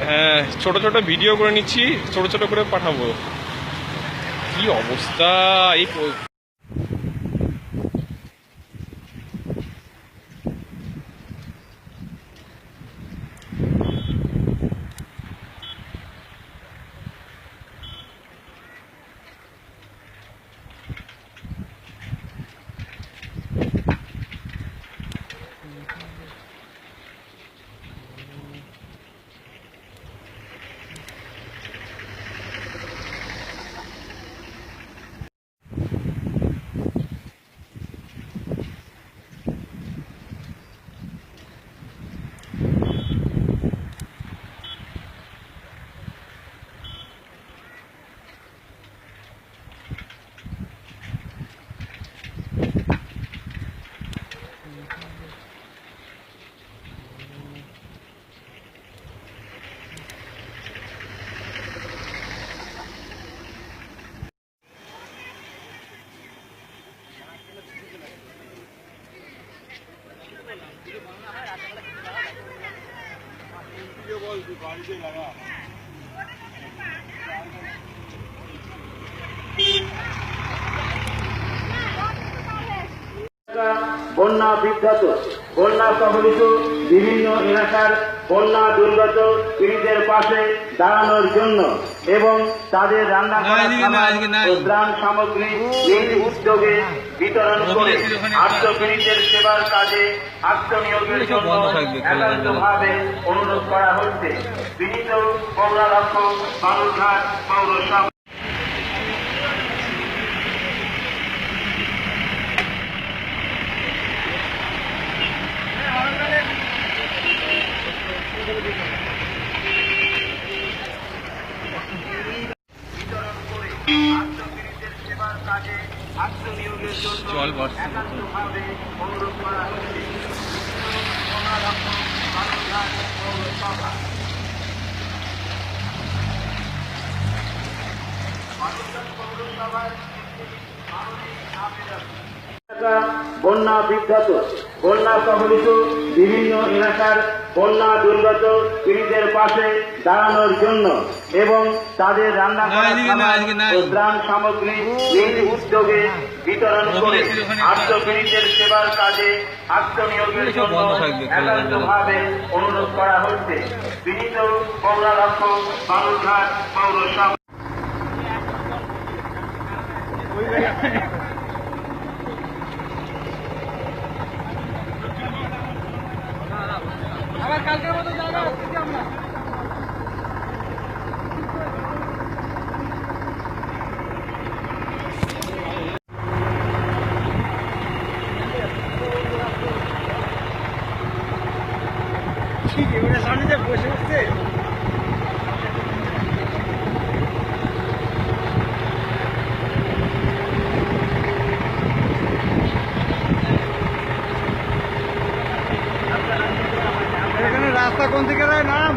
হ্যাঁ, ছোট ছোট ভিডিও করে নিচ্ছি, ছোট ছোট করে পাঠাবো। কি অবস্থা এই বন্যা বিধ্বস্ত, বন্যা কবলিত বিভিন্ন এলাকার বন্যা দুর্গত পীড়িতের পাশে দাঁড়ানোর জন্য এবং তাদের রান্না করা খাবার ও ত্রাণ সামগ্রী নিজ উদ্যোগে বিতরণ করে আত্মপীড়িতের সেবার কাজে আত্মনিয়োগের জন্য একান্তভাবে অনুরোধ করা হচ্ছে। বিনীত পৌরাধ্যক্ষ, বালুরঘাট পৌরসভা। জল ভর্তি বন্যা বিধ্বস্ত, বন্যা কবলিত বিভিন্ন এলাকার বন্যা দুর্গত পীড়িতের পাশে দাঁড়ানোর জন্য এবং তাদের রান্না করা খাবার ও ত্রাণ সামগ্রী নিজ উদ্যোগে বিতরণ করে আত্মপীড়িতের সেবার কাজে আত্মনিয়োগের জন্য একান্তভাবে অনুরোধ করা হচ্ছে। বিনীত পৌরাধ্যক্ষ, বালুরঘাট পৌরসভা। আবার কালকের মতো জায়গা হচ্ছে কি আমরা ঠিক এবারে সামনে যে বসে উঠছে রাস্তা কোন দিকে নাম